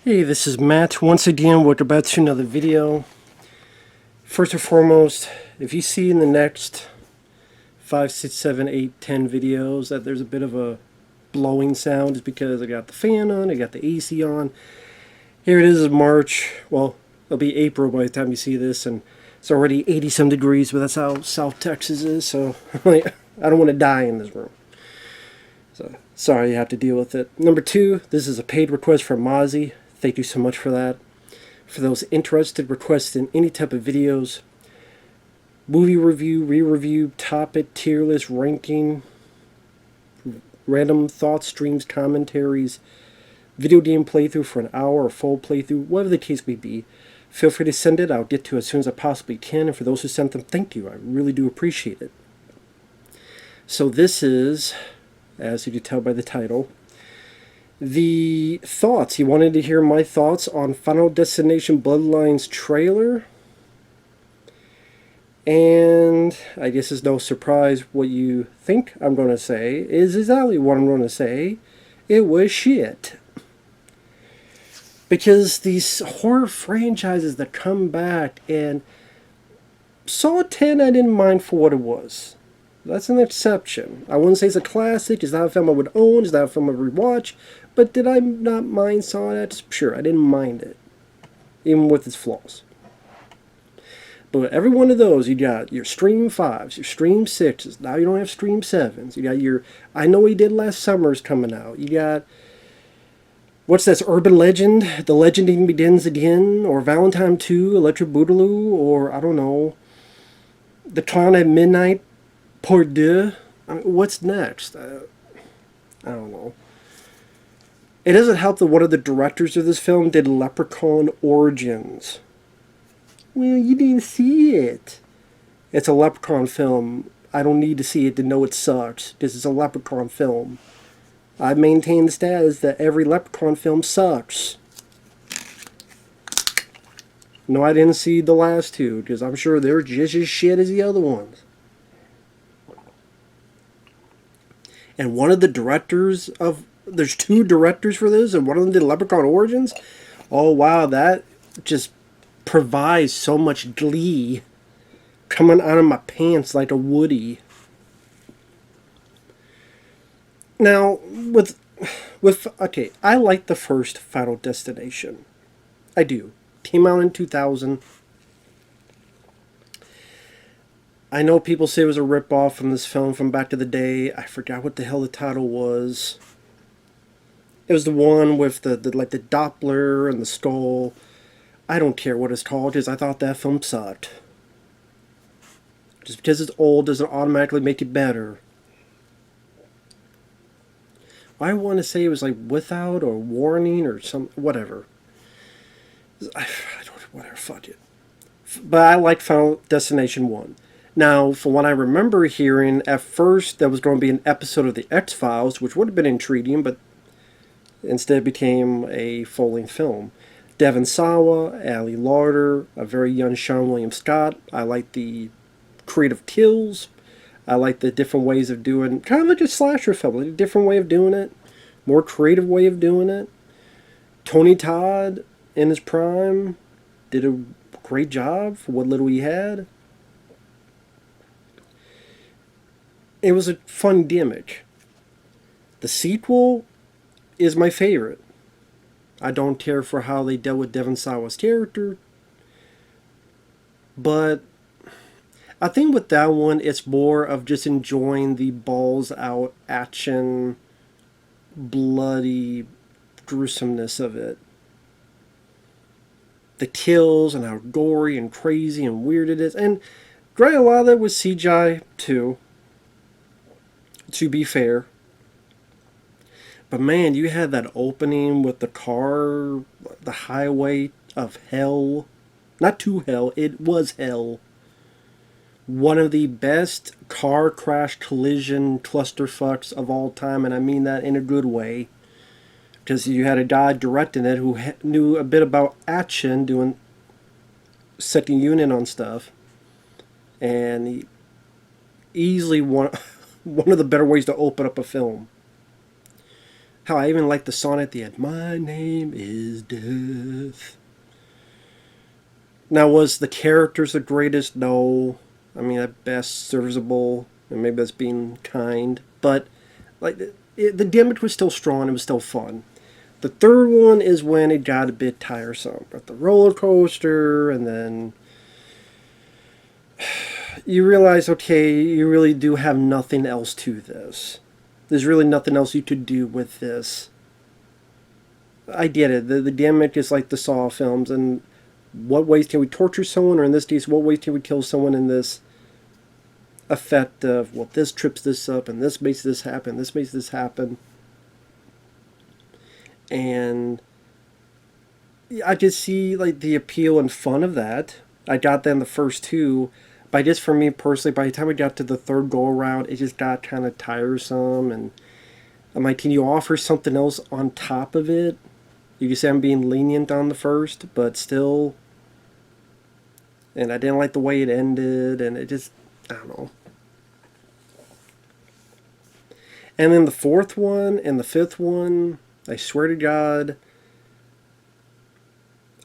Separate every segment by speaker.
Speaker 1: Hey, this is Matt. Once again, welcome back to another video. First and foremost, if you see in the next 5, 6, 7, 8, 10 videos that there's a bit of a blowing sound, it's because I got the fan on, I got the AC on. Here it is March. Well, it'll be April by the time you see this, and it's already 80-some degrees, but that's how South Texas is, so I don't want to die in this room. So, sorry you have to deal with it. Number 2, this is a paid request from Masi. Thank you so much for that. For those interested, requesting any type of videos, movie review, re-review, topic, tier list, ranking, random thoughts, streams, commentaries, video game playthrough for an hour or full playthrough, whatever the case may be, feel free to send it. I'll get to it as soon as I possibly can. And for those who sent them, thank you. I really do appreciate it. So this is, as you can tell by the title, the thoughts. You wanted to hear my thoughts on Final Destination Bloodlines trailer. And I guess it's no surprise what you think I'm going to say is exactly what I'm going to say. It was shit. Because these horror franchises that come back, and Saw 10 I didn't mind for what it was. That's an exception. I wouldn't say it's a classic. It's not a film I would own. It's not a film I would rewatch. But did I not mind Saw that? Sure, I didn't mind it. Even with its flaws. But every one of those, you got your Stream 5s, your Stream 6s. Now you don't have Stream 7s. You got your I Know What He Did Last Summer's coming out. You got, what's this, Urban Legend? The Legend Even Begins Again? Or Valentine 2, Electric Boogaloo? Or, I don't know, The Clown at Midnight? Pour deux. I mean, what's next? I don't know. It doesn't help that one of the directors of this film did Leprechaun Origins. Well, you didn't see it. It's a Leprechaun film. I don't need to see it to know it sucks. This is a Leprechaun film. I maintain the status that every Leprechaun film sucks. No, I didn't see the last two, because I'm sure they're just as shit as the other ones. And one of the directors of... There's 2 directors for this, and one of them did Leprechaun Origins. Oh, wow, that just provides so much glee coming out of my pants like a Woody. Now, okay, I like the first Final Destination. I do. Came out in 2000. I know people say it was a ripoff from this film from back in the day. I forgot what the hell the title was. It was the one with the Doppler and the skull. I don't care what it's called, because I thought that film sucked. Just because it's old doesn't automatically make it better. I want to say it was like Without or Warning or some... whatever. Whatever, fuck it. But I like Final Destination 1. Now, from what I remember hearing, at first there was going to be an episode of The X-Files, which would have been intriguing, but instead became a full-length film. Devon Sawa, Ali Larder, a very young Sean William Scott. I like the creative kills. I like the different ways of doing, kind of like a slasher film, like a different way of doing it, more creative way of doing it. Tony Todd, in his prime, did a great job for what little he had. It was a fun gimmick. The sequel is my favorite. I don't care for how they dealt with Devon Sawa's character, but I think with that one, it's more of just enjoying the balls out action, bloody gruesomeness of it. The kills and how gory and crazy and weird it is. And granted, a lot of that was CGI too, to be fair. But man, you had that opening with the car, the highway of hell. Not to hell, it was hell. One of the best car crash collision clusterfucks of all time, and I mean that in a good way. Because you had a guy directing it who knew a bit about action, doing setting unit on stuff. And he easily one of the better ways to open up a film. How I even like the song at the end. My name is Death. Now, was the characters the greatest? No. I mean, at best, serviceable, and maybe that's being kind. But like the gimmick was still strong. It was still fun. The third one is when it got a bit tiresome. But the roller coaster, and then you realize, okay, you really do have nothing else to this. There's really nothing else you could do with this. I get it. The gimmick is like the Saw films, and what ways can we torture someone, or in this case, what ways can we kill someone in this effect of, well, this trips this up, and this makes this happen, this makes this happen. And I just see like the appeal and fun of that. I got that in the first two, but just for me personally, by the time we got to the third go around, it just got kind of tiresome. And I'm like, can you offer something else on top of it? You can say I'm being lenient on the first, but still. And I didn't like the way it ended, and it just, I don't know. And then the fourth one and the fifth one, I swear to God,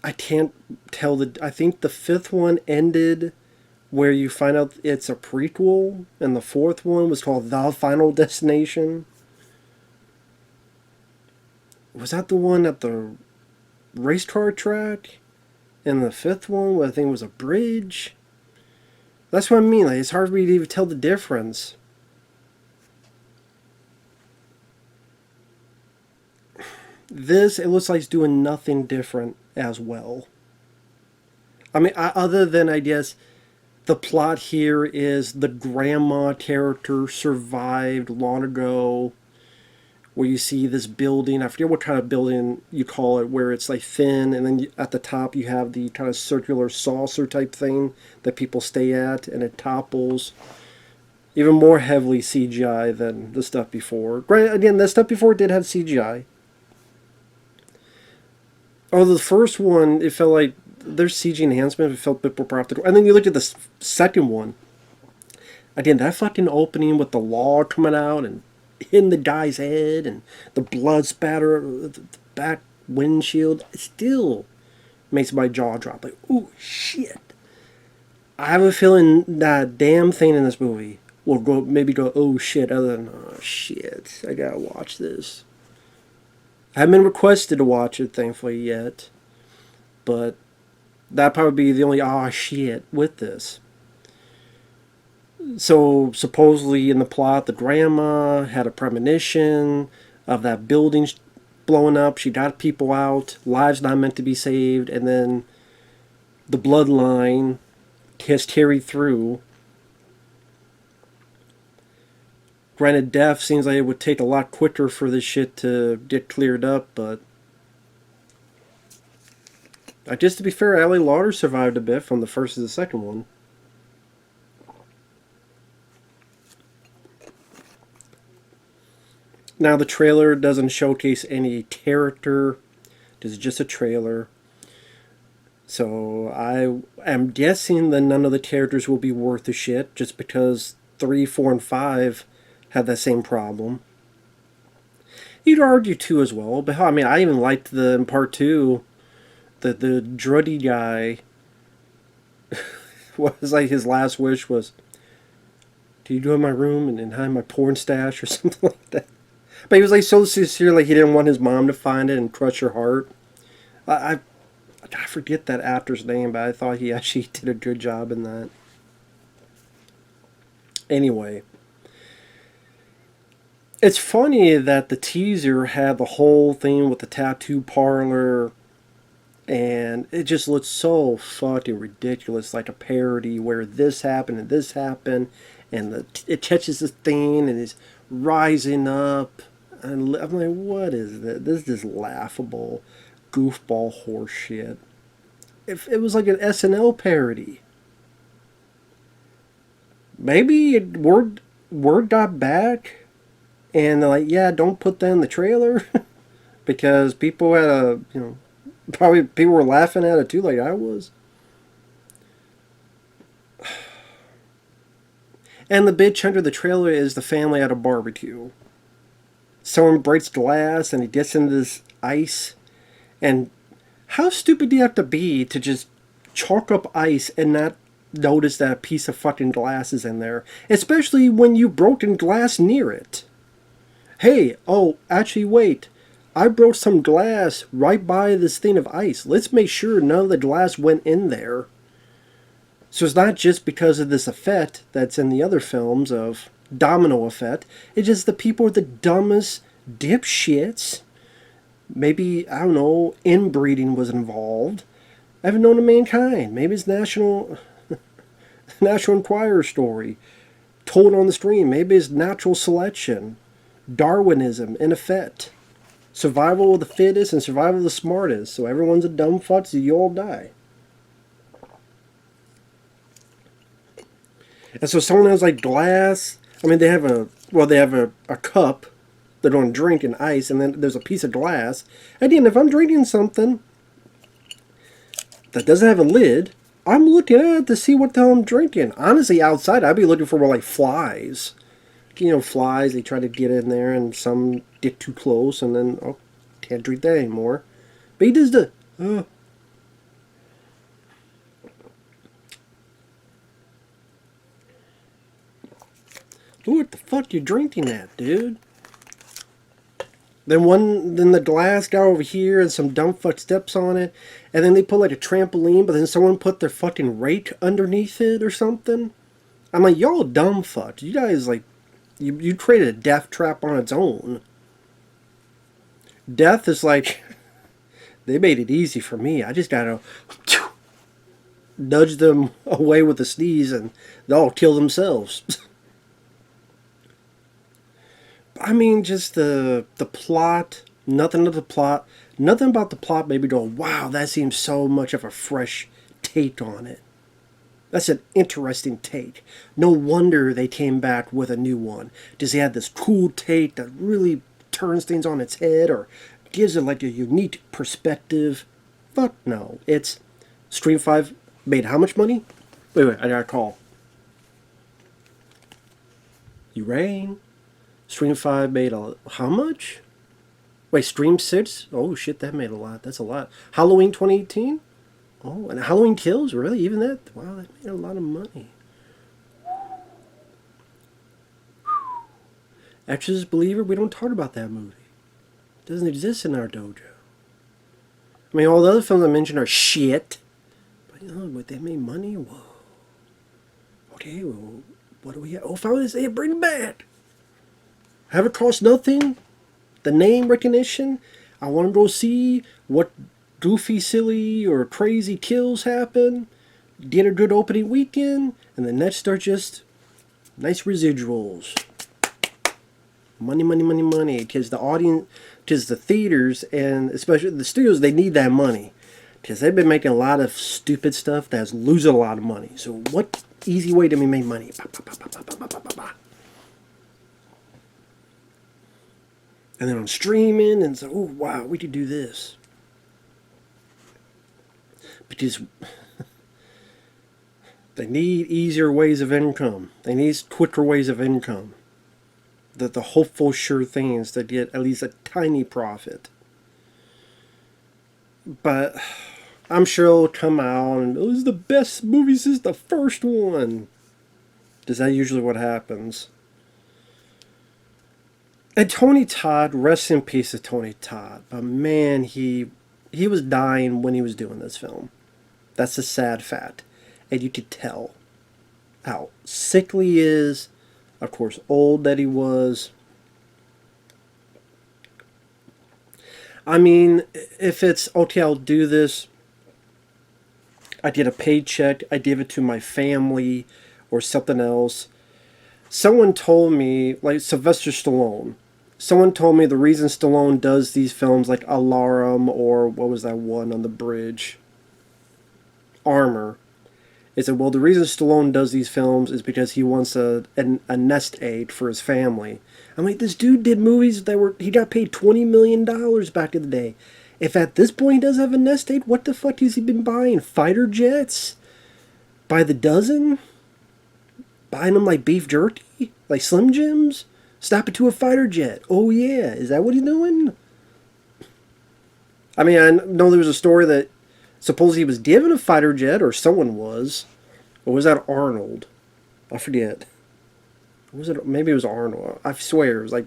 Speaker 1: I can't tell the. I think the fifth one ended where you find out it's a prequel, and the fourth one was called The Final Destination. Was that the one at the race car track? And the fifth one, I think, was a bridge. That's what I mean. Like, it's hard for me to even tell the difference. This, it looks like it's doing nothing different as well. I mean, other than, I guess, the plot here is the grandma character survived long ago, where you see this building. I forget what kind of building you call it, where it's like thin, and then at the top you have the kind of circular saucer type thing that people stay at, and it topples. Even more heavily CGI than the stuff before. Granted, again, the stuff before did have CGI. Oh, the first one, it felt like there's CG enhancement. It felt a bit more practical. And then you look at the second one. Again, that fucking opening with the log coming out and hitting the guy's head and the blood spatter, the back windshield, it still makes my jaw drop. Like, ooh, shit. I have a feeling that damn thing in this movie will go, oh shit, other than, oh shit, I gotta watch this. I haven't been requested to watch it, thankfully, yet. But that'd probably be the only shit with this. So, supposedly in the plot, the grandma had a premonition of that building blowing up. She got people out, lives not meant to be saved, and then the bloodline has carried through. Granted, death seems like it would take a lot quicker for this shit to get cleared up, but just to be fair, Allie Lauder survived a bit from the first to the second one. Now, the trailer doesn't showcase any character. This is just a trailer. So I am guessing that none of the characters will be worth a shit, just because 3, 4, and 5 had that same problem. You'd argue 2 as well, but I mean, I even liked in part 2, the druddy guy was like, his last wish was, do you go in my room and hide my porn stash or something like that? But he was like so sincere, like he didn't want his mom to find it and crush her heart. I forget that actor's name, but I thought he actually did a good job in that. Anyway, it's funny that the teaser had the whole thing with the tattoo parlor, and it just looks so fucking ridiculous, like a parody where this happened and this happened, and it catches this thing and is rising up. And I'm like, what is this? This is just laughable, goofball horse shit. If it was like an SNL parody, maybe word got back, and they're like, yeah, don't put that in the trailer, because people had probably people were laughing at it too, like I was. And the bitch under the trailer is the family at a barbecue. someone breaks glass and he gets into this ice. And how stupid do you have to be to just chalk up ice and not notice that a piece of fucking glass is in there? Especially when you broken glass near it. Hey, oh, actually, wait. I broke some glass right by this thing of ice. Let's make sure none of the glass went in there. So it's not just because of this effect that's in the other films of domino effect. It's just the people are the dumbest dipshits. Maybe, I don't know, inbreeding was involved. I haven't known of mankind. Maybe it's National Enquirer story told on the stream. Maybe it's natural selection, Darwinism in effect, survival of the fittest and survival of the smartest. So everyone's a dumb fuck, so you all die. And so someone has like glass. I mean, they have a cup. They're going to drink in ice, and then there's a piece of glass. Again, if I'm drinking something that doesn't have a lid, I'm looking at it to see what the hell I'm drinking. Honestly, outside, I'd be looking for more like flies. You know, flies, they try to get in there, and some get too close, and then, oh, can't drink that anymore. But he does the, Ooh, what the fuck you drinking at, dude? Then the glass got over here and some dumb fuck steps on it. And then they put like a trampoline, but then someone put their fucking rake underneath it or something. I'm like, y'all dumb fuck. You guys like, you created a death trap on its own. Death is like, they made it easy for me. I just gotta nudge them away with a sneeze and they'll all kill themselves. I mean, just the plot, nothing of the plot, nothing about the plot made me go, wow, that seems so much of a fresh take on it. That's an interesting take. No wonder they came back with a new one. Does he have this cool take that really turns things on its head or gives it like a unique perspective? Fuck no. It's Stream 5 made how much money? Wait, I got a call. You rang? Stream 5 made how much? Wait, Stream 6? Oh shit, that made a lot. That's a lot. Halloween 2018? Oh, and Halloween Kills? Really? Even that? Wow, that made a lot of money. Exorcist Believer? We don't talk about that movie. It doesn't exist in our dojo. I mean, all the other films I mentioned are shit. But, you know, but they made money? Whoa. Okay, well, what do we have? Oh, found this. Hey, bring it back. Have it cost nothing. The name recognition. I want to go see what goofy, silly, or crazy kills happen. Get a good opening weekend. And the next are just nice residuals. Money, money, money, money. Because the audience, because the theaters, and especially the studios, they need that money. Because they've been making a lot of stupid stuff that's losing a lot of money. So what easy way to make money? And then on streaming, and so, oh wow, we could do this. Because they need easier ways of income. They need quicker ways of income. The hopeful, sure things to get at least a tiny profit. But I'm sure it'll come out and it was the best movie since the first one. Is that usually what happens? And Tony Todd, rest in peace to Tony Todd. But man, he was dying when he was doing this film. That's a sad fact. And you could tell how sickly he is. Of course, old that he was. I mean, if it's, okay, I'll do this. I get a paycheck. I give it to my family or something else. Someone told me, like Sylvester Stallone, someone told me the reason Stallone does these films like Alarum or what was that one on the bridge? Armor. Is that, well, the reason Stallone does these films is because he wants a nest egg for his family. I'm like, this dude did movies he got paid $20 million back in the day. If at this point he does have a nest egg, what the fuck has he been buying? Fighter jets? By the dozen? Buying them like beef jerky? Like Slim Jims? Snap it to a fighter jet. Oh yeah, is that what he's doing? I mean, I know there was a story that supposedly he was given a fighter jet, or someone was. Or was that Arnold? I forget. Was it? Maybe it was Arnold. I swear it was like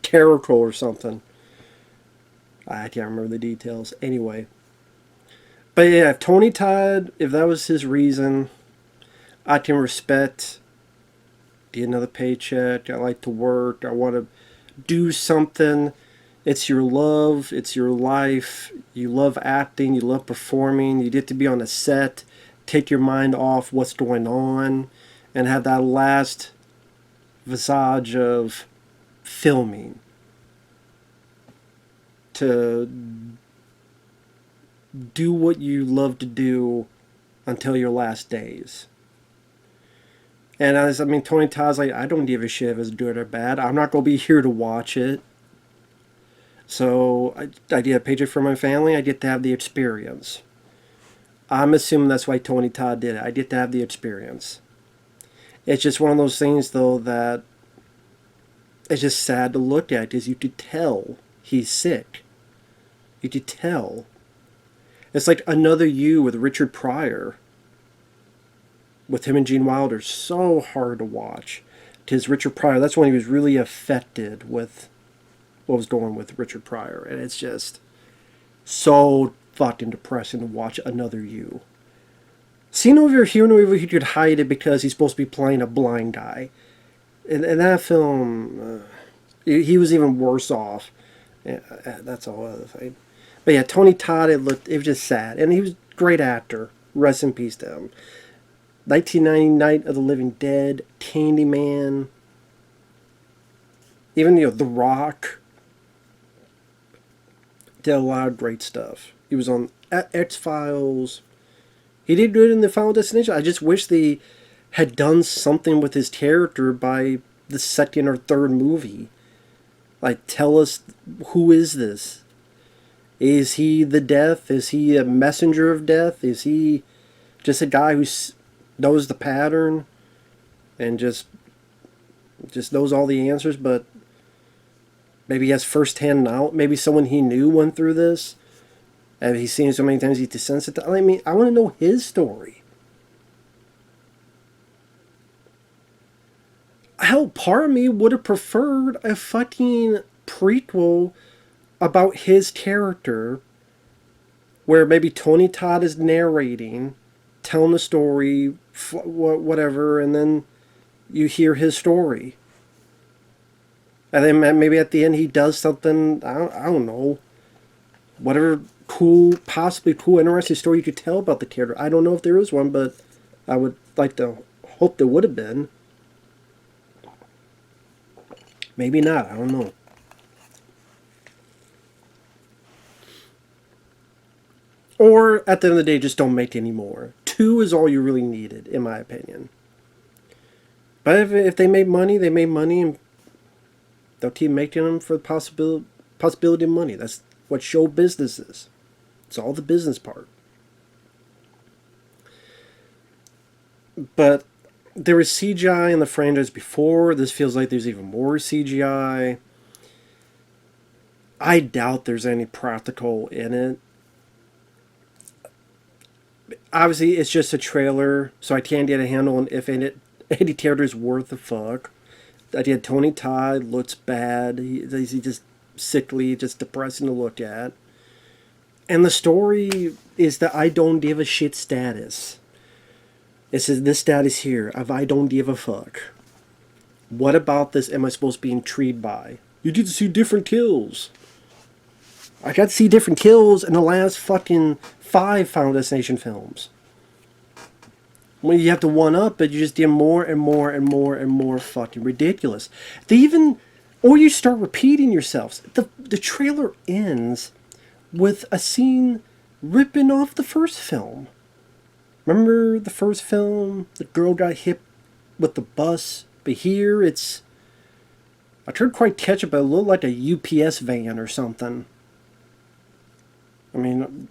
Speaker 1: Caracol or something. I can't remember the details. Anyway, but yeah, if Tony Todd, if that was his reason, I can respect. Get another paycheck. I like to work. I want to do something. It's your love. It's your life. You love acting. You love performing. You get to be on a set. Take your mind off what's going on, and have that last visage of filming to do what you love to do until your last days. And Tony Todd's like, I don't give a shit if it's good or bad. I'm not going to be here to watch it. So I get a paycheck for my family. I get to have the experience. I'm assuming that's why Tony Todd did it. I get to have the experience. It's just one of those things, though, that it's just sad to look at, because you could tell he's sick. You could tell. It's like Another You with Richard Pryor. With him and Gene Wilder. So hard to watch. Because Richard Pryor, that's when he was really affected with what was going on with Richard Pryor. And it's just so fucking depressing to watch Another You. Seeing over here, he could hide it because he's supposed to be playing a blind guy. In that film, he was even worse off. Yeah, that's a whole other thing. But yeah, Tony Todd, it was just sad. And he was a great actor. Rest in peace to him. 1990 Night of the Living Dead, Candyman, even, The Rock. Did a lot of great stuff. He was on X-Files. He did good in The Final Destination. I just wish they had done something with his character by the second or third movie. Like, tell us, who is this? Is he the death? Is he a messenger of death? Is he just a guy who knows the pattern and just knows all the answers, but maybe he has first-hand knowledge? Maybe someone he knew went through this, and he's seen it so many times he's desensitized. I mean, I want to know his story. Hell, part of me would have preferred a fucking prequel about his character, where maybe Tony Todd is narrating, telling the story, whatever, and then you hear his story. And then maybe at the end he does something, I don't know, whatever possibly cool, interesting story you could tell about the character. I don't know if there is one, but I would like to hope there would have been. Maybe not, I don't know. Or, at the end of the day, just don't make any more. 2 is all you really needed, in my opinion. But if they made money, they made money, and they'll keep making them for the possibility of money. That's what show business is. It's all the business part. But there was CGI in the franchise before. This feels like there's even more CGI. I doubt there's any practical in it. Obviously, it's just a trailer, so I can't get a handle on if any character's worth a fuck. I did Tony Todd, looks bad. He's just sickly, just depressing to look at. And the story is the I don't give a shit status. It says this status here of I don't give a fuck. What about this am I supposed to be intrigued by? You get to see different kills. I got to see different kills in the last fucking 5 Final Destination films. When you have to one up, but you just get more and more and more and more fucking ridiculous. Or you start repeating yourselves. The trailer ends with a scene ripping off the first film. Remember the first film? The girl got hit with the bus. But here it's... I couldn't quite catch it, but it looked like a UPS van or something. I mean,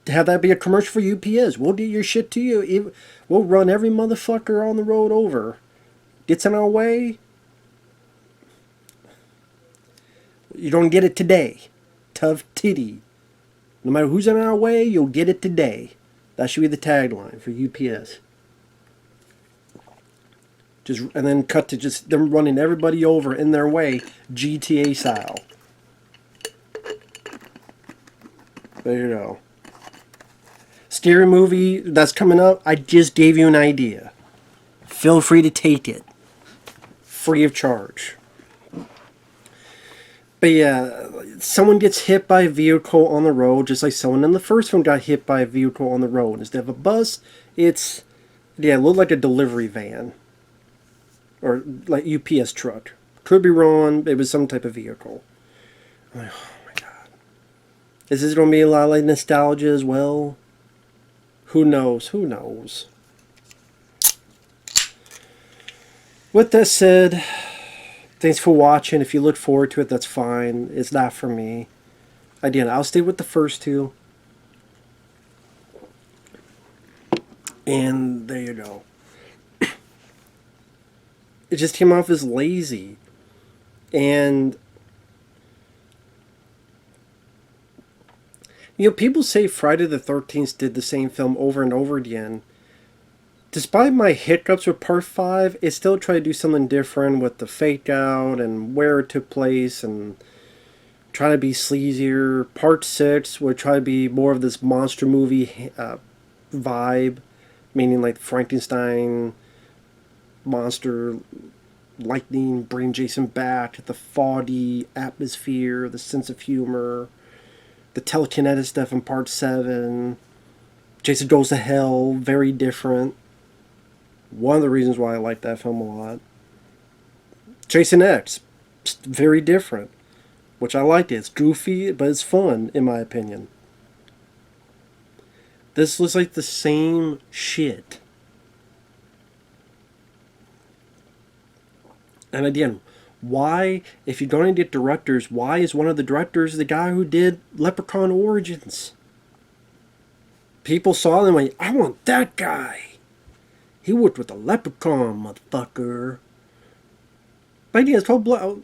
Speaker 1: to have that be a commercial for UPS. We'll get your shit to you. We'll run every motherfucker on the road over. Gets in our way. You don't get it today. Tough titty. No matter who's in our way, you'll get it today. That should be the tagline for UPS. And then cut to just them running everybody over in their way, GTA style. There you go. Scary movie that's coming up, I just gave you an idea. Feel free to take it. Free of charge. But yeah, someone gets hit by a vehicle on the road, just like someone in the first one got hit by a vehicle on the road. Instead of a bus, it looked like a delivery van. Or like UPS truck. Could be wrong, it was some type of vehicle. I'm like, oh my god. Is this going to be a lot like nostalgia as well? Who knows? Who knows? With that said, thanks for watching. If you look forward to it, that's fine. It's not for me. Again, I'll stay with the first two. And there you go. It just came off as lazy. And people say Friday the 13th did the same film over and over again. Despite my hiccups with Part 5, it still tried to do something different with the fake out and where it took place and try to be sleazier. Part 6 would try to be more of this monster movie vibe, meaning like Frankenstein monster lightning bring Jason back, the foggy atmosphere, the sense of humor, the telekinetic stuff in Part 7. Jason Goes to Hell, very different. One of the reasons why I like that film a lot. Jason X, very different, which I liked it. It's goofy, but it's fun, in my opinion. This looks like the same shit. And again, why, if you're going to get directors, why is one of the directors the guy who did Leprechaun Origins? People saw them and went, I want that guy. He worked with the Leprechaun, motherfucker. But yeah, it's called Hellraiser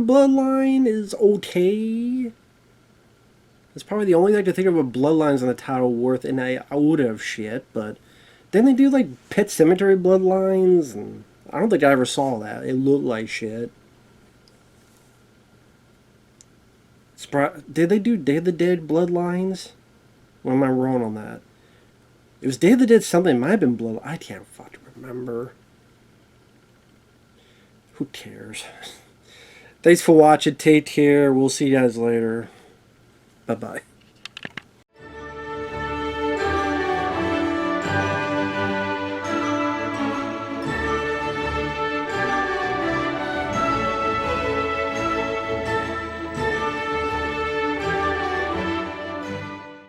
Speaker 1: Bloodline is okay. It's probably the only thing I can think of with Bloodlines on the title worth an iota of shit, but then they do like Pet Cemetery Bloodlines, and I don't think I ever saw that. It looked like shit. Did they do Day of the Dead Bloodlines? Or am I wrong on that? It was Day of the Dead something. It might have been Bloodlines. I can't fucking remember. Who cares? Thanks for watching. Take care. We'll see you guys later. Bye-bye.